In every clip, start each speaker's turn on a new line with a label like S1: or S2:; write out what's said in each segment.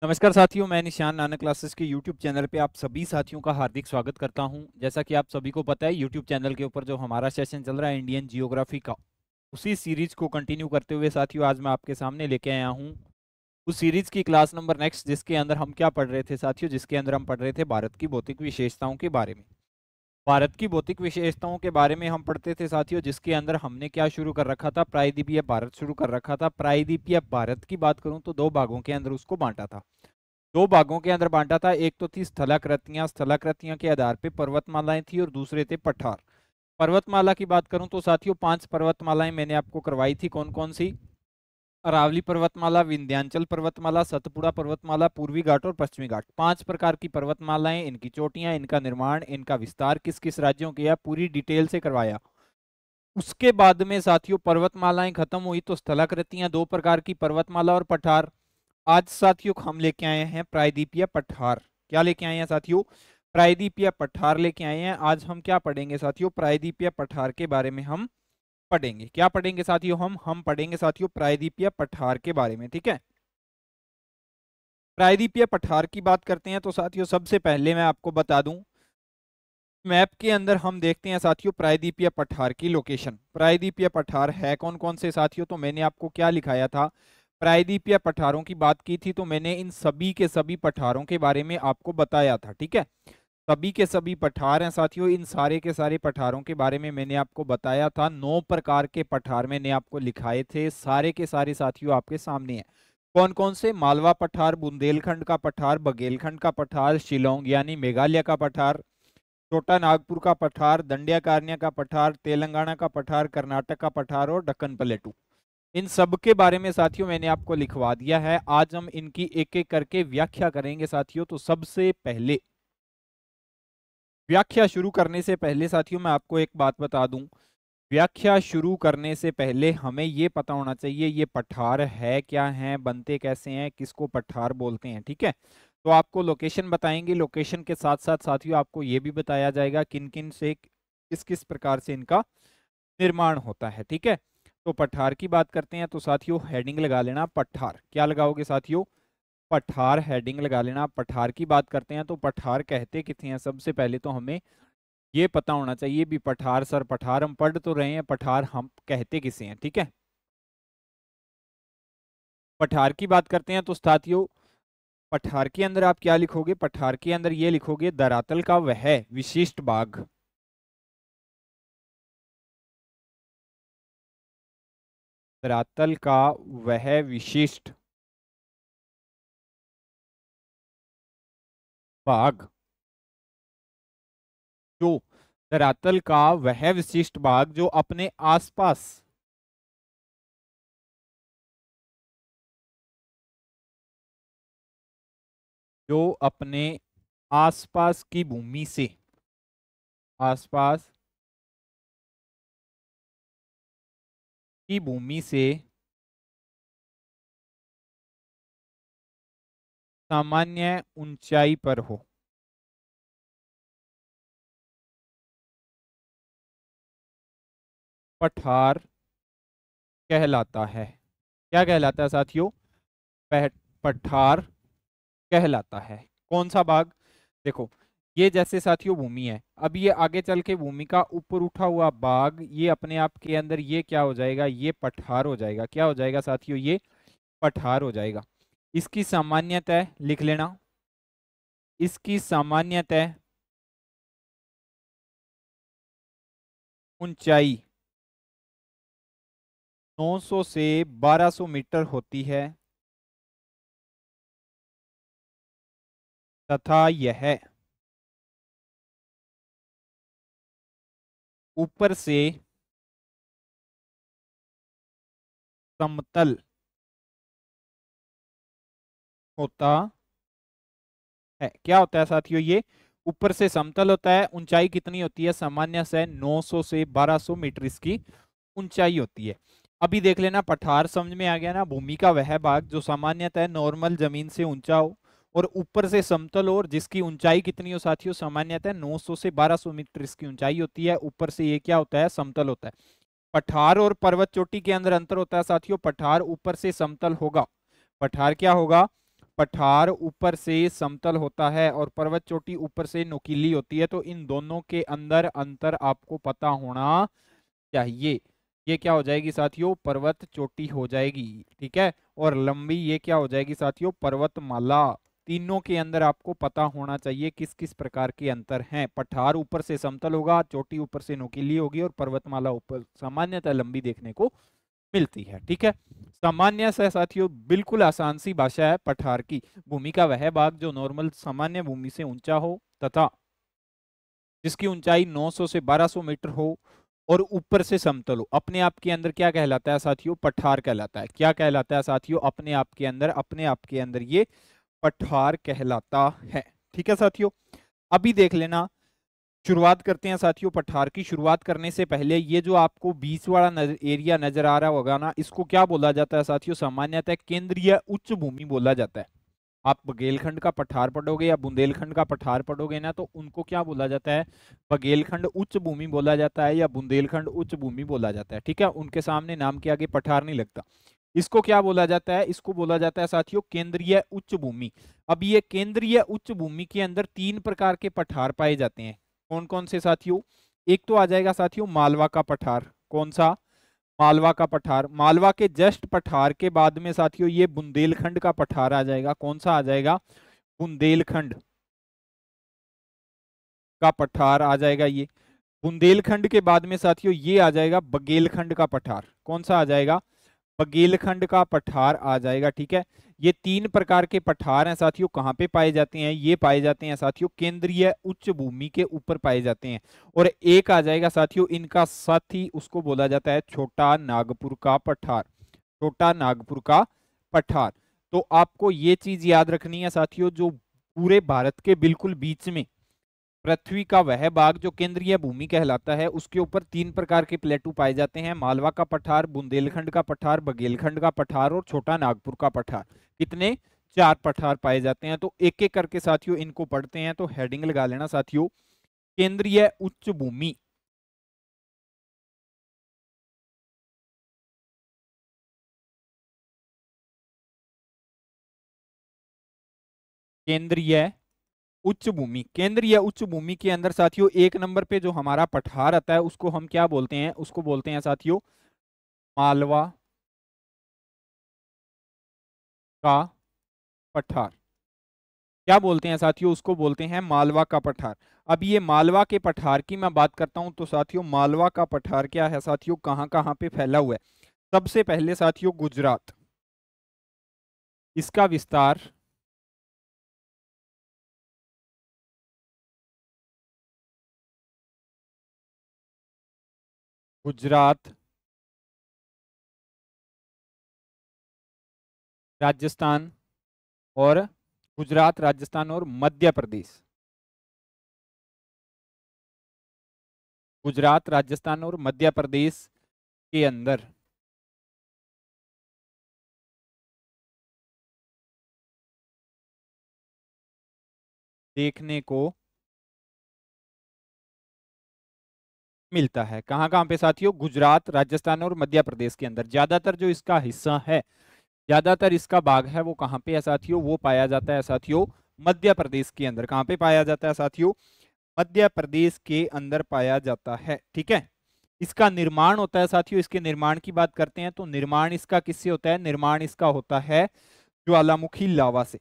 S1: नमस्कार साथियों, मैं निशान नानक क्लासेस के यूट्यूब चैनल पे आप सभी साथियों का हार्दिक स्वागत करता हूं। जैसा कि आप सभी को पता है, यूट्यूब चैनल के ऊपर जो हमारा सेशन चल रहा है इंडियन जियोग्राफी का, उसी सीरीज को कंटिन्यू करते हुए साथियों आज मैं आपके सामने लेके आया हूं उस सीरीज की क्लास नंबर नेक्स्ट, जिसके अंदर हम क्या पढ़ रहे थे साथियों, जिसके अंदर हम पढ़ रहे थे भारत की भौतिक विशेषताओं के बारे में। भारत की भौतिक विशेषताओं के बारे में हम पढ़ते थे साथियों, जिसके अंदर हमने क्या शुरू कर रखा था, प्रायद्वीपीय भारत शुरू कर रखा था। प्रायद्वीपीय भारत की बात करूं तो दो भागों के अंदर उसको बांटा था। दो भागों के अंदर बांटा था। एक तो थी स्थलाकृतियां, स्थलाकृतियां के आधार पे पर्वतमालाएं थी, और दूसरे थे पठार। पर्वतमाला की बात करूं तो साथियों 5 पर्वतमालाएं मैंने आपको करवाई थी। कौन कौन सी? अरावली पर्वतमाला, विंध्याचल पर्वतमाला, सतपुड़ा पर्वतमाला, पूर्वी घाट और पश्चिमी घाट। 5 प्रकार की पर्वतमालाएं, इनकी चोटियां, इनका निर्माण, इनका विस्तार किस किस राज्यों के, पूरी डिटेल से करवाया। उसके बाद में साथियों पर्वतमालाएं खत्म हुई तो स्थलाकृतियां, 2 प्रकार की पर्वतमाला और पठार। आज साथियों हम लेके आए हैं प्रायद्वीपीय पठार। क्या लेके आए हैं साथियों? प्रायद्वीपीय पठार लेके आए हैं। आज हम क्या पढ़ेंगे साथियों? प्रायद्वीपीय पठार के बारे में हम पढ़ेंगे। क्या पढ़ेंगे साथियों? हम पढ़ेंगे साथियों प्रायद्वीपीय पठार के बारे में। ठीक है, प्रायद्वीपीय पठार की बात करते हैं तो साथियों सबसे पहले मैं आपको बता दूं, मैप के अंदर हम देखते हैं साथियों प्रायद्वीपीय पठार की लोकेशन। प्रायद्वीपीय पठार है कौन कौन से साथियों? तो मैंने आपको क्या लिखाया था, प्रायद्वीपीय पठारों की बात की थी तो मैंने इन सभी के सभी पठारों के बारे में आपको बताया था। ठीक है, सभी के सभी पठार हैं साथियों, इन सारे के सारे पठारों के बारे में मैंने आपको बताया था। 9 प्रकार के पठार मैंने आपको लिखाए थे, सारे के सारे साथियों आपके सामने हैं। कौन कौन से? मालवा पठार, बुंदेलखंड का पठार, बघेलखंड का पठार, शिलोंग यानी मेघालय का पठार, छोटा नागपुर का पठार, दंड्याकारण्य का पठार, तेलंगाना का पठार, कर्नाटक का पठार और दक्कन प्लेटू। इन सब के बारे में साथियों मैंने आपको लिखवा दिया है। आज हम इनकी एक एक करके व्याख्या करेंगे साथियों। तो सबसे पहले व्याख्या शुरू करने से पहले साथियों मैं आपको एक बात बता दूं, व्याख्या शुरू करने से पहले हमें ये पता होना चाहिए ये पठार है क्या है, बनते कैसे हैं, किसको पठार बोलते हैं। ठीक है, तो आपको लोकेशन बताएंगे, लोकेशन के साथ साथ साथियों आपको ये भी बताया जाएगा किन किन से किस किस प्रकार से इनका निर्माण होता है। ठीक है, तो पठार की बात करते हैं तो साथियों हेडिंग लगा लेना पठार। क्या लगाओगे साथियों? पठार हेडिंग लगा लेना। पठार की बात करते हैं तो पठार कहते कितने हैं? सबसे पहले तो हमें ये पता होना चाहिए भी पठार, सर पठार हम पढ़ तो रहे हैं, पठार हम कहते किसे हैं। ठीक है, पठार की बात करते हैं तो साथियों पठार के अंदर आप क्या लिखोगे? पठार के अंदर ये लिखोगे धरातल का वह विशिष्ट भाग। धरातल का वह विशिष्ट भाग, जो धरातल का वह विशिष्ट भाग जो अपने आसपास जो अपने आसपास की भूमि से, आसपास की भूमि से सामान्य ऊंचाई पर हो, पठार कहलाता है। क्या कहलाता है साथियों? पठार कहलाता है। कौन सा भाग? देखो, ये जैसे साथियों भूमि है, अब ये आगे चल के भूमि का ऊपर उठा हुआ भाग, ये अपने आप के अंदर ये क्या हो जाएगा? ये पठार हो जाएगा। क्या हो जाएगा साथियों? ये पठार हो जाएगा। इसकी सामान्यतः लिख लेना, इसकी सामान्यतः ऊंचाई 900 से 1200 मीटर होती है, तथा यह ऊपर से समतल होता है। क्या होता है साथियों? ये ऊपर से समतल होता है। ऊंचाई कितनी होती है? सामान्य से 900 से 1200 मीटर इसकी ऊंचाई होती है। अभी देख लेना, पठार समझ में आ गया ना? भूमि का वह भाग जो सामान्यतः नॉर्मल जमीन से ऊंचा हो और ऊपर से समतल हो, और जिसकी ऊंचाई कितनी हो साथियों? सामान्यतः 900 से 1200 मीटर इसकी ऊंचाई होती है। ऊपर से ये क्या होता है? समतल होता है। पठार और पर्वत चोटी के अंदर अंतर होता है साथियों। पठार ऊपर से समतल होगा, पठार क्या होगा? पठार ऊपर से समतल होता है और पर्वत चोटी ऊपर से नुकीली होती है, तो इन दोनों के अंदर अंतर आपको पता होना चाहिए। ये क्या हो जाएगी साथियों? पर्वत चोटी हो जाएगी, ठीक है। और लंबी ये क्या हो जाएगी साथियों? पर्वतमाला। तीनों के अंदर आपको पता होना चाहिए किस किस प्रकार के अंतर हैं। पठार ऊपर से समतल होगा, चोटी ऊपर से नुकीली होगी और पर्वतमाला ऊपर सामान्यतः लंबी देखने को मिलती है, ठीक है। सामान्य से साथियों बिल्कुल आसान सी भाषा है पठार की। भूमि का वह भाग जो नॉर्मल सामान्य भूमि से ऊंचा हो तथा जिसकी ऊंचाई 900 से 1200 मीटर हो और ऊपर से समतल हो, अपने आप के अंदर क्या कहलाता है साथियों? पठार कहलाता है। क्या कहलाता है साथियों? अपने आप के अंदर ये पठार कहलाता है, ठीक है साथियों। अभी देख लेना, शुरुआत करते हैं साथियों। पठार की शुरुआत करने से पहले ये जो आपको बीच वाला एरिया नजर आ रहा होगा ना, इसको क्या बोला जाता है साथियों? सामान्यतः केंद्रीय उच्च भूमि बोला जाता है। आप बघेलखंड का पठार पढ़ोगे या बुंदेलखंड का पठार पढ़ोगे ना, तो उनको क्या बोला जाता है? बघेलखंड उच्च भूमि बोला जाता है या बुंदेलखंड उच्च भूमि बोला जाता है, ठीक है। उनके सामने नाम के आगे पठार नहीं लगता। इसको क्या बोला जाता है? इसको बोला जाता है साथियों केंद्रीय उच्च भूमि। अब ये केंद्रीय उच्च भूमि के अंदर 3 प्रकार के पठार पाए जाते हैं। कौन कौन से साथियों? एक तो आ जाएगा साथियों मालवा का पठार। कौन सा? मालवा का पठार। मालवा के जस्ट पठार के बाद में साथियों ये बुंदेलखंड का पठार आ जाएगा। कौन सा आ जाएगा? बुंदेलखंड का पठार आ जाएगा ये। बुंदेलखंड के बाद में साथियों ये आ जाएगा बघेलखंड का पठार। कौन सा आ जाएगा? बघेलखंड का पठार आ जाएगा, ठीक है। ये 3 प्रकार के पठार हैं साथियों। कहाँ पे पाए जाते हैं? ये पाए जाते हैं साथियों केंद्रीय उच्च भूमि के ऊपर पाए जाते हैं। और एक आ जाएगा साथियों इनका साथी, उसको बोला जाता है छोटा नागपुर का पठार। छोटा नागपुर का पठार। तो आपको ये चीज याद रखनी है साथियों, जो पूरे भारत के बिल्कुल बीच में पृथ्वी का वह भाग जो केंद्रीय भूमि कहलाता है, उसके ऊपर 3 प्रकार के प्लेटू पाए जाते हैं। मालवा का पठार, बुंदेलखंड का पठार, बघेलखंड का पठार और छोटा नागपुर का पठार। कितने? 4 पठार पाए जाते हैं। तो एक एक करके साथियों इनको पढ़ते हैं। तो हेडिंग लगा लेना साथियों, केंद्रीय उच्च भूमि। केंद्रीय उच्च भूमि। केंद्रीय उच्च भूमि के अंदर साथियों 1 नंबर पे जो हमारा पठार आता है उसको हम क्या बोलते हैं? उसको बोलते हैं साथियों मालवा का पठार। क्या बोलते हैं साथियों? उसको बोलते हैं मालवा का पठार। अब ये मालवा के पठार की मैं बात करता हूं, तो साथियों मालवा का पठार क्या है साथियों? कहां कहां पे फैला हुआ है? सबसे पहले साथियों गुजरात, इसका विस्तार गुजरात, राजस्थान और गुजरात, राजस्थान और मध्य प्रदेश। गुजरात, राजस्थान और मध्य प्रदेश के अंदर देखने को मिलता है। कहां कहां पे साथियों? गुजरात, राजस्थान और मध्य प्रदेश के अंदर। ज्यादातर जो इसका हिस्सा है, ज्यादातर इसका भाग है, वो कहां पे है साथियों? वो पाया जाता है साथियों मध्य प्रदेश के अंदर। कहां पे पाया जाता है साथियों? मध्य प्रदेश के अंदर पाया जाता है, ठीक है। इसका निर्माण होता है साथियों, इसके निर्माण की बात करते हैं तो निर्माण इसका किससे होता है? निर्माण इसका होता है ज्वालामुखी लावा से।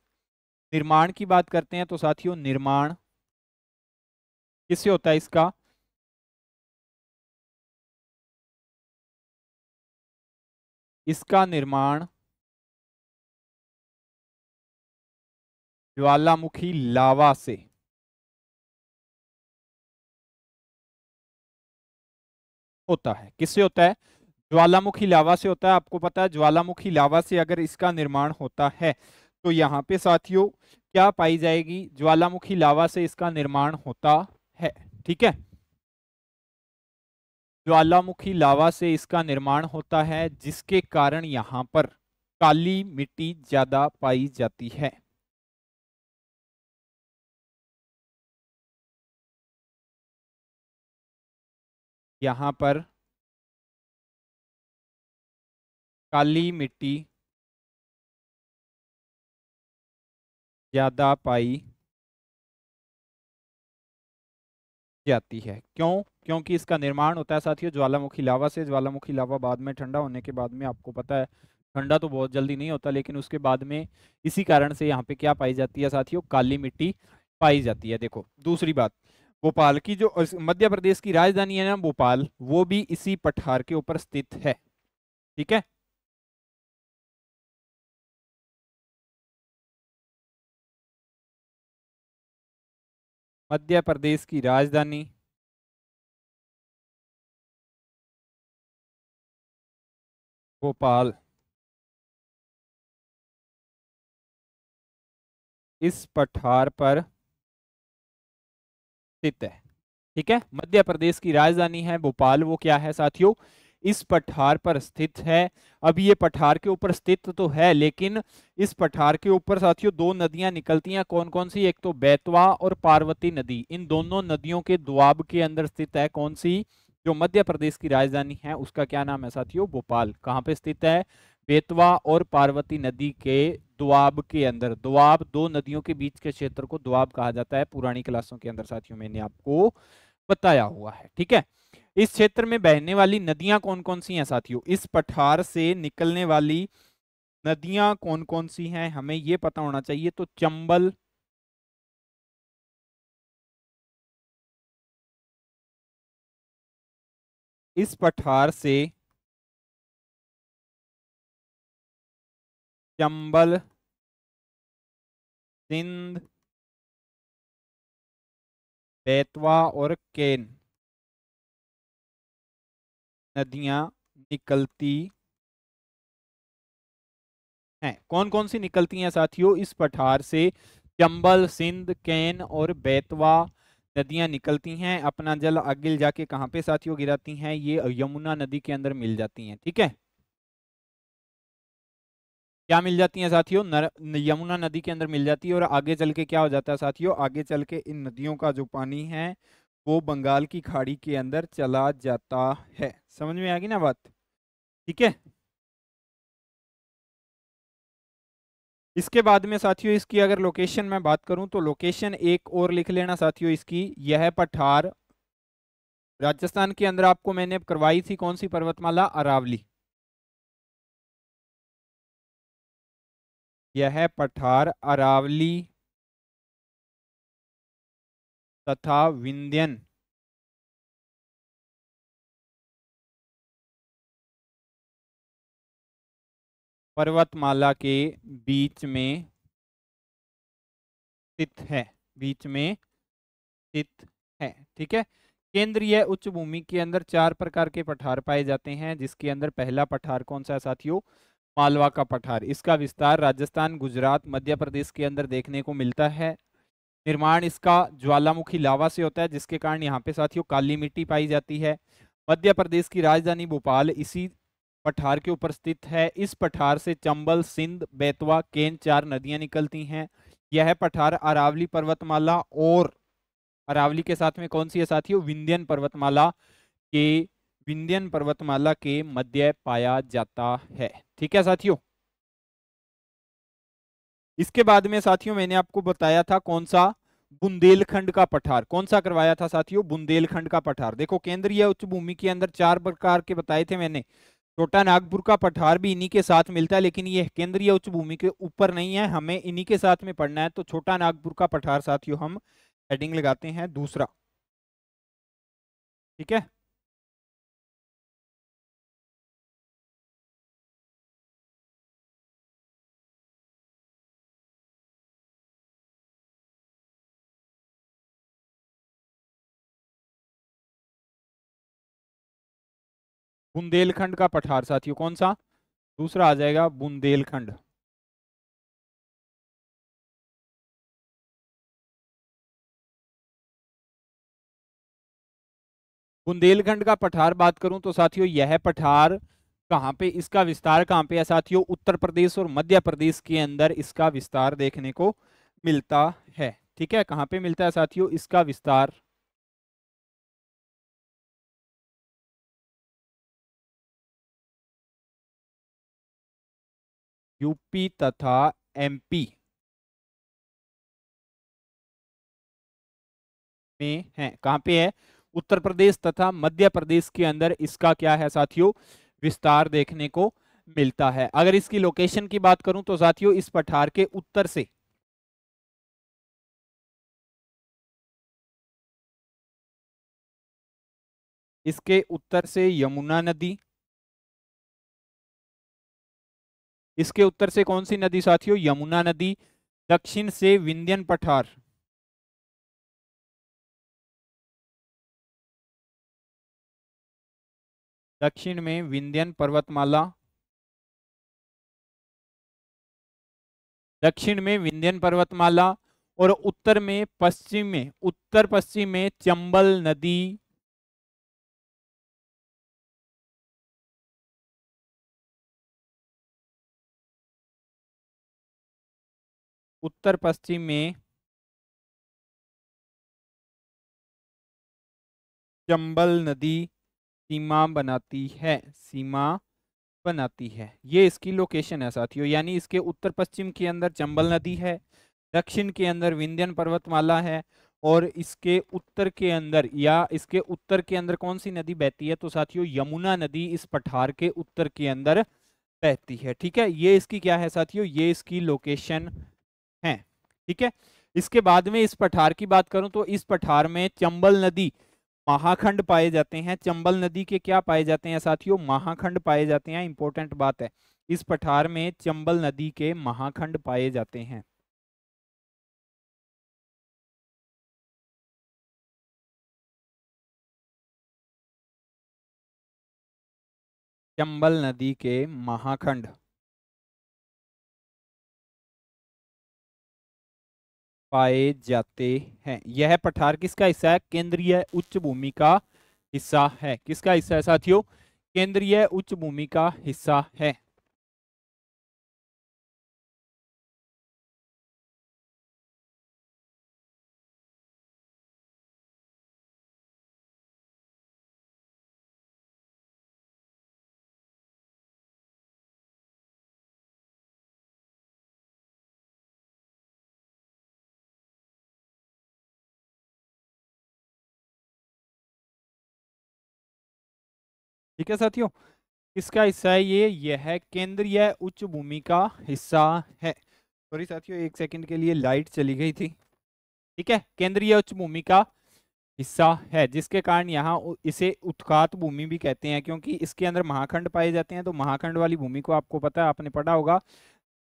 S1: निर्माण की बात करते हैं तो साथियों निर्माण किससे होता है इसका? इसका निर्माण ज्वालामुखी लावा से होता है। किससे होता है? ज्वालामुखी लावा से होता है। आपको पता है ज्वालामुखी लावा से अगर इसका निर्माण होता है तो यहाँ पे साथियों क्या पाई जाएगी? ज्वालामुखी लावा से इसका निर्माण होता है, ठीक है। ज्वालामुखी लावा से इसका निर्माण होता है, जिसके कारण यहाँ पर काली मिट्टी ज्यादा पाई जाती है। यहाँ पर काली मिट्टी ज्यादा पाई जाती है। क्यों? क्योंकि इसका निर्माण होता है साथियों ज्वालामुखी लावा से। ज्वालामुखी लावा बाद में ठंडा होने के बाद में, आपको पता है ठंडा तो बहुत जल्दी नहीं होता, लेकिन उसके बाद में इसी कारण से यहाँ पे क्या पाई जाती है साथियों, काली मिट्टी पाई जाती है। देखो दूसरी बात, भोपाल की जो मध्य प्रदेश की राजधानी है ना भोपाल, वो भी इसी पठार के ऊपर स्थित है। ठीक है। मध्य प्रदेश की राजधानी भोपाल इस पठार पर स्थित है। ठीक है, मध्य प्रदेश की राजधानी है भोपाल, वो क्या है साथियों, इस पठार पर स्थित है। अब ये पठार के ऊपर स्थित तो है, लेकिन इस पठार के ऊपर साथियों दो नदियां निकलती हैं। कौन कौन सी? एक तो बेतवा और पार्वती नदी। इन दोनों नदियों के दोआब के अंदर स्थित है कौन सी? जो मध्य प्रदेश की राजधानी है उसका क्या नाम है साथियों? भोपाल। कहाँ पे स्थित है? बेतवा और पार्वती नदी के दोआब के अंदर। दोआब, दो नदियों के बीच के क्षेत्र को दोआब कहा जाता है। पुरानी क्लासों के अंदर साथियों मैंने आपको बताया हुआ है। ठीक है। इस क्षेत्र में बहने वाली नदियां कौन कौन सी हैं साथियों? इस पठार से निकलने वाली नदियां कौन कौन सी हैं, हमें ये पता होना चाहिए। तो चंबल, इस पठार से चंबल, सिंध, बेतवा और केन नदियां निकलती हैं। कौन कौन सी निकलती हैं साथियों इस पठार से? चंबल, सिंध, केन और बेतवा नदियां निकलती हैं। अपना जल आगे जाके कहाँ पे साथियों गिराती हैं? ये यमुना नदी के अंदर मिल जाती हैं। ठीक है। क्या मिल जाती हैं साथियों? यमुना नदी के अंदर मिल जाती है। और आगे चल के क्या हो जाता है साथियों? आगे चल के इन नदियों का जो पानी है वो बंगाल की खाड़ी के अंदर चला जाता है। समझ में आ गई ना बात? ठीक है। इसके बाद में साथियों इसकी अगर लोकेशन मैं बात करूं तो लोकेशन एक और लिख लेना साथियों इसकी। यह पठार राजस्थान के अंदर आपको मैंने करवाई थी कौन सी पर्वतमाला? अरावली। यह पठार अरावली तथा विंध्यन पर्वतमाला के बीच में स्थित है। बीच में स्थित है। ठीक है। केंद्रीय उच्च भूमि के अंदर चार प्रकार के पठार पाए जाते हैं, जिसके अंदर पहला पठार कौन सा है साथियों? मालवा का पठार। इसका विस्तार राजस्थान, गुजरात, मध्य प्रदेश के अंदर देखने को मिलता है। निर्माण इसका ज्वालामुखी लावा से होता है, जिसके कारण यहाँ पे साथियों काली मिट्टी पाई जाती है। मध्य प्रदेश की राजधानी भोपाल इसी पठार के ऊपर स्थित है। इस पठार से चंबल, सिंध, बेतवा, केन चार नदियां निकलती हैं। यह पठार अरावली पर्वतमाला और अरावली के साथ में कौन सी है साथियों? विंध्यन पर्वतमाला के विंध्यन पर्वतमाला के मध्य पाया जाता है। ठीक है साथियों। इसके बाद में साथियों मैंने आपको बताया था कौन सा? बुंदेलखंड का पठार। कौन सा करवाया था साथियों? बुंदेलखंड का पठार। देखो केंद्रीय उच्च भूमि के अंदर चार प्रकार के बताए थे मैंने। छोटा नागपुर का पठार भी इन्हीं के साथ मिलता है, लेकिन ये केंद्रीय उच्च भूमि के ऊपर नहीं है, हमें इन्हीं के साथ में पढ़ना है। तो छोटा नागपुर का पठार साथियों हम हेडिंग लगाते हैं दूसरा। ठीक है। बुंदेलखंड का पठार साथियों कौन सा? दूसरा आ जाएगा बुंदेलखंड। बुंदेलखंड का पठार बात करूं तो साथियों यह पठार कहाँ पे, इसका विस्तार कहाँ पे है साथियों? उत्तर प्रदेश और मध्य प्रदेश के अंदर इसका विस्तार देखने को मिलता है। ठीक है। कहाँ पे मिलता है साथियों इसका विस्तार? यूपी तथा एमपी में है। कहाँ पे है? उत्तर प्रदेश तथा मध्य प्रदेश के अंदर इसका क्या है साथियों, विस्तार देखने को मिलता है। अगर इसकी लोकेशन की बात करूं तो साथियों इस पठार के उत्तर से इसके उत्तर से यमुना नदी, इसके उत्तर से कौन सी नदी साथियों, यमुना नदी, दक्षिण से विंध्यन पठार, दक्षिण में विंध्यन पर्वतमाला, दक्षिण में विंध्यन पर्वतमाला, और उत्तर में पश्चिम में, उत्तर पश्चिम में चंबल नदी, उत्तर पश्चिम में चंबल नदी सीमा बनाती है, सीमा बनाती है। ये इसकी लोकेशन है साथियों, यानी इसके उत्तर पश्चिम के अंदर चंबल नदी है, दक्षिण के अंदर विंध्यन पर्वतमाला है, और इसके उत्तर के अंदर, या इसके उत्तर के अंदर कौन सी नदी बहती है, तो साथियों यमुना नदी इस पठार के उत्तर के अंदर बहती है। ठीक है, ये इसकी क्या है साथियों, ये इसकी लोकेशन है। ठीक है, इसके बाद में इस पठार की बात करूं तो इस पठार में चंबल नदी महाखंड पाए जाते हैं। चंबल नदी के क्या पाए जाते हैं साथियों, महाखंड पाए जाते हैं। इंपॉर्टेंट बात है, इस पठार में चंबल नदी के महाखंड पाए जाते हैं। चंबल नदी के महाखंड पाए जाते हैं। यह पठार किसका हिस्सा है, केंद्रीय उच्च भूमि का हिस्सा है। किसका हिस्सा है साथियों, केंद्रीय उच्च भूमि का हिस्सा है। ठीक है साथियों, किसका हिस्सा है ये, यह है केंद्रीय उच्च भूमि का हिस्सा है। सॉरी साथियों, एक सेकंड के लिए लाइट चली गई थी। ठीक है, केंद्रीय उच्च भूमि का हिस्सा है, जिसके कारण यहाँ इसे उत्खात भूमि भी कहते हैं, क्योंकि इसके अंदर महाखंड पाए जाते हैं। तो महाखंड वाली भूमि को आपको पता है, आपने पढ़ा होगा,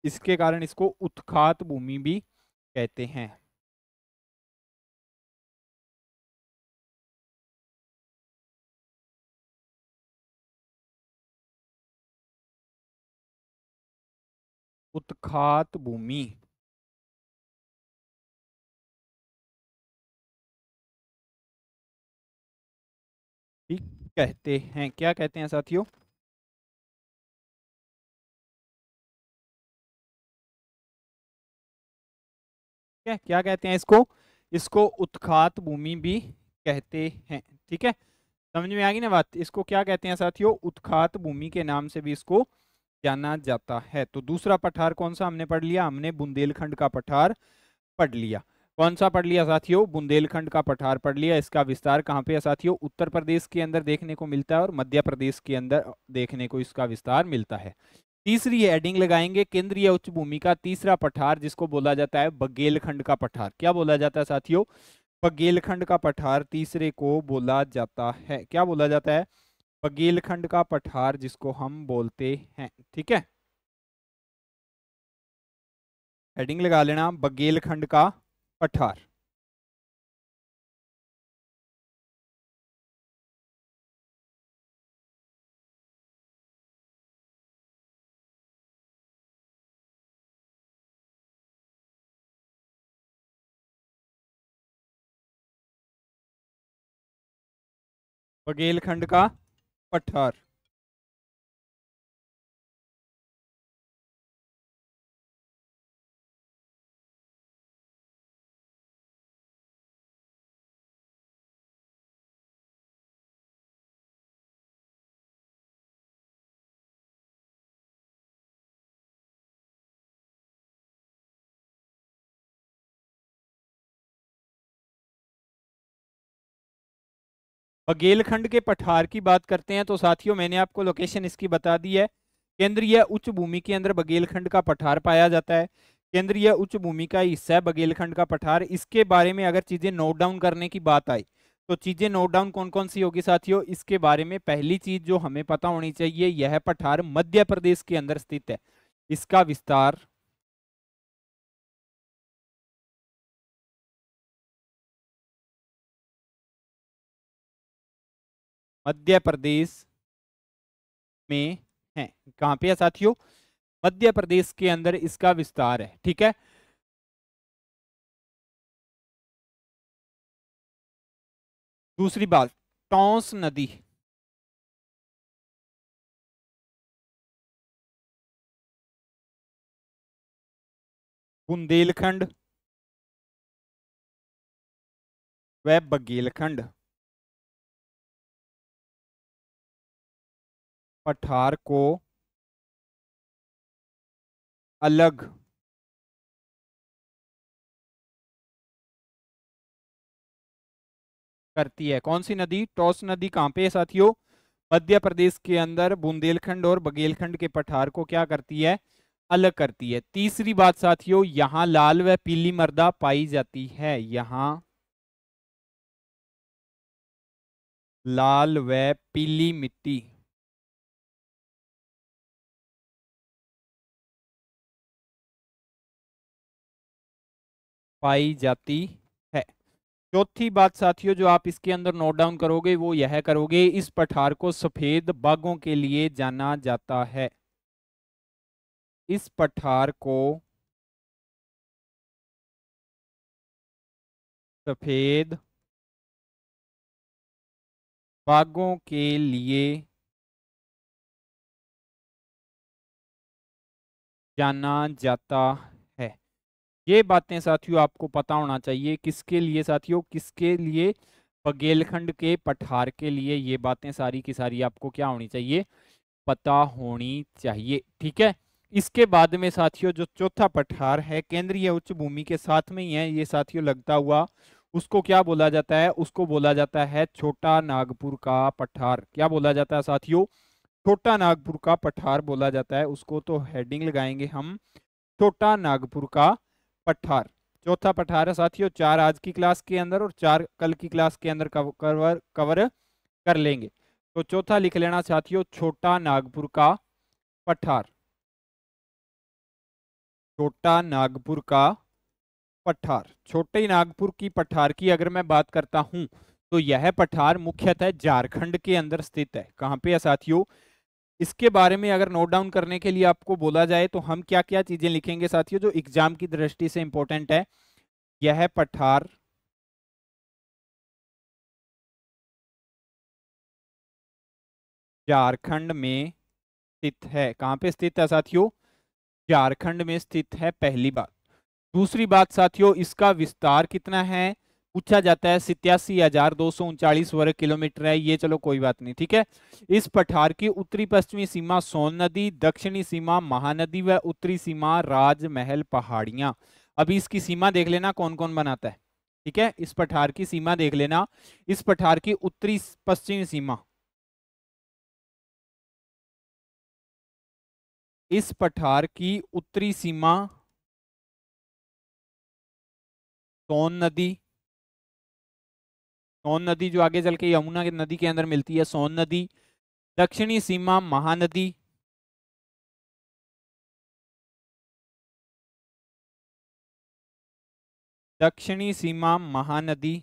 S1: इसके कारण इसको उत्खात भूमि भी कहते हैं। उत्खात भूमि भी कहते हैं। क्या कहते हैं साथियों, क्या क्या कहते हैं इसको, इसको उत्खात भूमि भी कहते हैं। ठीक है, समझ में आ गई ना बात, इसको क्या कहते हैं साथियों, उत्खात भूमि के नाम से भी इसको जाना जाता है। तो दूसरा पठार कौन सा हमने पढ़ लिया, हमने बुंदेलखंड का पठार पढ़ लिया। कौन सा पढ़ लिया साथियों, बुंदेलखंड का पठार पढ़ लिया। इसका विस्तार कहाँ पे है साथियों, उत्तर प्रदेश के अंदर देखने को मिलता है, और मध्य प्रदेश के अंदर देखने को इसका विस्तार मिलता है। तीसरी हेडिंग लगाएंगे, केंद्रीय उच्च भूमि का तीसरा पठार, जिसको बोला जाता है बघेलखंड का पठार। क्या बोला जाता है साथियों, बघेलखंड का पठार तीसरे को बोला जाता है। क्या बोला जाता है, बघेलखंड का पठार, जिसको हम बोलते हैं। ठीक है, हेडिंग लगा लेना, बघेलखंड का पठार। बघेलखंड का पठार। बघेलखंड के पठार की बात करते हैं तो साथियों मैंने आपको लोकेशन इसकी बता दी है। केंद्रीय उच्च भूमि के अंदर बघेलखंड का पठार पाया जाता है। केंद्रीय उच्च भूमि का हिस्सा है बघेलखंड का पठार। इसके बारे में अगर चीजें नोट डाउन करने की बात आई तो चीजें नोट डाउन कौन कौन सी होगी साथियों? इसके बारे में पहली चीज जो हमें पता होनी चाहिए, यह पठार मध्य प्रदेश के अंदर स्थित है। इसका विस्तार मध्य प्रदेश में है। कहां पे है साथियों? मध्य प्रदेश के अंदर इसका विस्तार है। ठीक है। दूसरी बात, टॉन्स नदी बुंदेलखंड व बघेलखंड पठार को अलग करती है। कौन सी नदी? टॉस नदी। कहां पे है साथियों? मध्य प्रदेश के अंदर बुंदेलखंड और बघेलखंड के पठार को क्या करती है? अलग करती है। तीसरी बात साथियों, यहां लाल व पीली मृदा पाई जाती है। यहां लाल व पीली मिट्टी पाई जाती है। चौथी बात साथियों जो आप इसके अंदर नोट डाउन करोगे वो यह करोगे, इस पठार को सफेद बागों के लिए जाना जाता है। इस पठार को सफेद बागों के लिए जाना जाता है। ये बातें साथियों आपको पता होना चाहिए। किसके लिए साथियों? किसके लिए? बघेलखंड के पठार के लिए। ये बातें सारी की सारी आपको क्या होनी चाहिए? पता होनी चाहिए। ठीक है। इसके बाद में साथियों जो चौथा पठार है केंद्रीय उच्च भूमि के साथ में ही है ये साथियों लगता हुआ, उसको क्या बोला जाता है? उसको बोला जाता है छोटा नागपुर का पठार। क्या बोला जाता है साथियों? छोटा नागपुर का पठार बोला जाता है उसको। तो हेडिंग लगाएंगे हम छोटा नागपुर का पठार। चौथा पठार है साथियों। 4 आज की क्लास के अंदर और 4 कल की क्लास के अंदर कवर कर लेंगे। तो चौथा लिख लेना साथियों, छोटा नागपुर का पठार। छोटा नागपुर का पठार। छोटे नागपुर की पठार की अगर मैं बात करता हूं तो यह पठार मुख्यतः झारखंड के अंदर स्थित है। कहां पे है साथियों? इसके बारे में अगर नोट डाउन करने के लिए आपको बोला जाए तो हम क्या क्या चीजें लिखेंगे साथियों जो एग्जाम की दृष्टि से इंपॉर्टेंट है? यह पठार झारखंड में स्थित है। कहां पे स्थित है साथियों? झारखंड में स्थित है, पहली बात। दूसरी बात साथियों, इसका विस्तार कितना है पूछा जाता है। 87,239 वर्ग किलोमीटर है। ये चलो कोई बात नहीं। ठीक है। इस पठार की उत्तरी पश्चिमी सीमा सोन नदी, दक्षिणी सीमा महानदी व उत्तरी सीमा राजमहल पहाड़ियां। अभी इसकी सीमा देख लेना कौन कौन बनाता है। ठीक है। इस पठार की सीमा देख लेना। इस पठार की उत्तरी पश्चिमी सीमा, इस पठार की उत्तरी सीमा सोन नदी, सोन नदी जो आगे चल के यमुना की नदी के अंदर मिलती है, सोन नदी। दक्षिणी सीमा महानदी, दक्षिणी सीमा महानदी,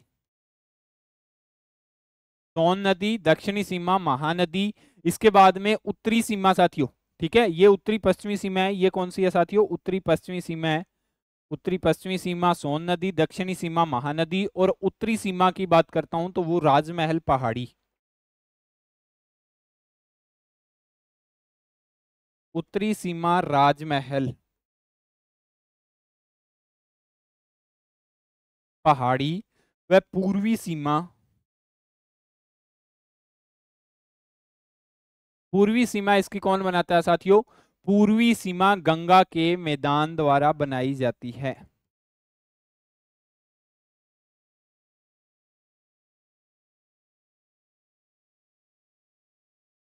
S1: सोन नदी, दक्षिणी सीमा महानदी। इसके बाद में उत्तरी सीमा साथियों। ठीक है। ये उत्तरी पश्चिमी सीमा है। ये कौन सी है साथियों? उत्तरी पश्चिमी सीमा है। उत्तरी पश्चिमी सीमा सोन नदी, दक्षिणी सीमा महानदी और उत्तरी सीमा की बात करता हूं तो वो राजमहल पहाड़ी। उत्तरी सीमा राजमहल पहाड़ी व पूर्वी सीमा, पूर्वी सीमा इसकी कौन बनाता है साथियों? पूर्वी सीमा गंगा के मैदान द्वारा बनाई जाती है।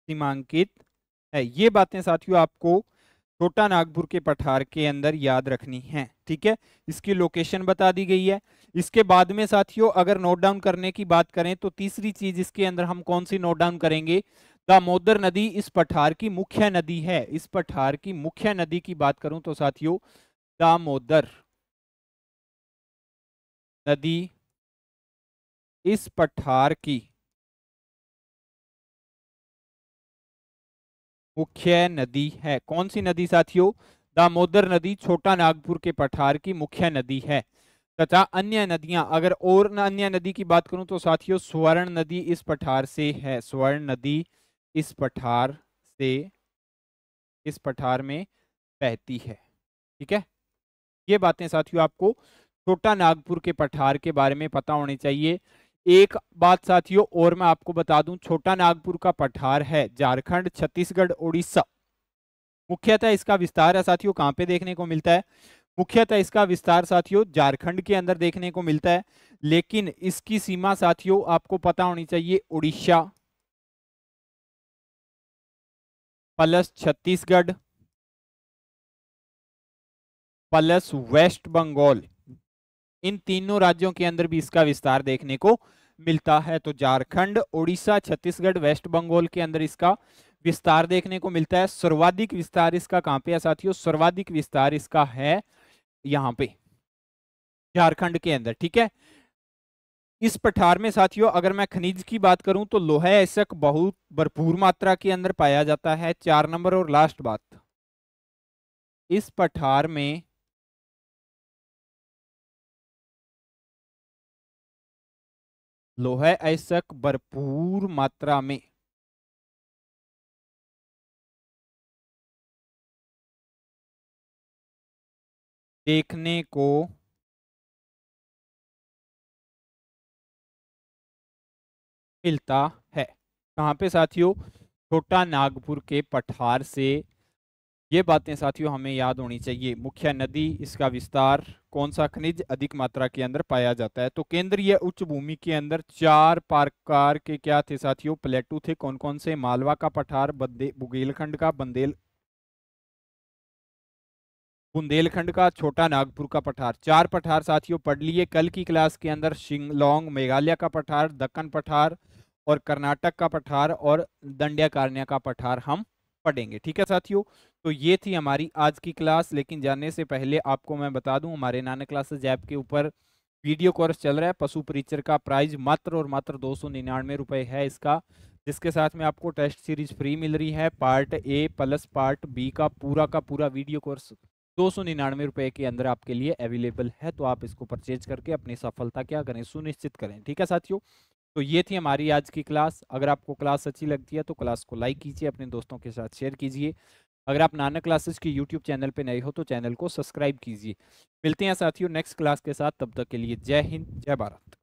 S1: सीमांकित है। ये बातें साथियों आपको छोटा नागपुर के पठार के अंदर याद रखनी है। ठीक है, इसकी लोकेशन बता दी गई है। इसके बाद में साथियों अगर नोट डाउन करने की बात करें तो तीसरी चीज इसके अंदर हम कौन सी नोट डाउन करेंगे? दामोदर नदी इस पठार की मुख्य नदी है। इस पठार की मुख्य नदी की बात करूं तो साथियों दामोदर नदी इस पठार की मुख्य नदी है। कौन सी नदी साथियों? दामोदर नदी छोटा नागपुर के पठार की मुख्य नदी है। तथा अन्य नदियां, अगर और अन्य नदी की बात करूं तो साथियों स्वर्ण नदी इस पठार से है। स्वर्ण नदी इस पठार से, इस पठार में बहती है। ठीक है, ये बातें साथियों आपको छोटा नागपुर के पठार के बारे में पता होनी चाहिए। एक बात साथियों और मैं आपको बता दूं, छोटा नागपुर का पठार है झारखंड, छत्तीसगढ़, उड़ीसा। मुख्यतः इसका विस्तार है साथियों कहां पे देखने को मिलता है? मुख्यतः इसका विस्तार साथियों झारखंड के अंदर देखने को मिलता है, लेकिन इसकी सीमा साथियों आपको पता होनी चाहिए Orissa plus Chhattisgarh plus West Bengal, इन तीनों राज्यों के अंदर भी इसका विस्तार देखने को मिलता है। तो झारखंड, उड़ीसा, छत्तीसगढ़, वेस्ट बंगाल के अंदर इसका विस्तार देखने को मिलता है। सर्वाधिक विस्तार इसका कहां पे है साथियों? सर्वाधिक विस्तार इसका है यहां पे झारखंड के अंदर। ठीक है, इस पठार में साथियों अगर मैं खनिज की बात करूं तो लोहा ऐसक बहुत भरपूर मात्रा के अंदर पाया जाता है। 4 नंबर और लास्ट बात, इस पठार में लोहा ऐसक भरपूर मात्रा में देखने को मिलता है। कहां पे साथियों? छोटा नागपुर के पठार से। ये बातें साथियों हमें याद होनी चाहिए। मुख्य नदी, इसका विस्तार, कौन सा खनिज अधिक मात्रा के अंदर पाया जाता है। तो केंद्रीय उच्च भूमि के अंदर 4 प्रकार के क्या थे साथियों? प्लेटू थे। कौन कौन से? मालवा का पठार, बुंदेलखंड का बुंदेलखंड का, छोटा नागपुर का पठार। 4 पठार साथियों पढ़ लिए कल की क्लास के अंदर। शिंगलोंग मेघालय का पठार, दक्कन पठार और कर्नाटक का पठार और दंड्याकारण्य का पठार हम पढ़ेंगे। ठीक है साथियों, तो ये थी हमारी आज की क्लास। लेकिन जाने से पहले आपको मैं बता दूं हमारे नाना क्लासेस ऐप के ऊपर वीडियो कोर्स चल रहा है। पशु परिचर का प्राइस मात्र और मात्र 299 रुपए है इसका, जिसके साथ में आपको टेस्ट सीरीज फ्री मिल रही है। Part A plus part B का पूरा वीडियो कोर्स 299 रुपए के अंदर आपके लिए अवेलेबल है। तो आप इसको परचेज करके अपनी सफलता क्या करें? सुनिश्चित करें। ठीक है साथियों, तो ये थी हमारी आज की क्लास। अगर आपको क्लास अच्छी लगती है तो क्लास को लाइक कीजिए, अपने दोस्तों के साथ शेयर कीजिए। अगर आप नानक क्लासेस की यूट्यूब चैनल पे नए हो तो चैनल को सब्सक्राइब कीजिए। मिलते हैं साथियों नेक्स्ट क्लास के साथ, तब तक के लिए जय हिंद, जय भारत।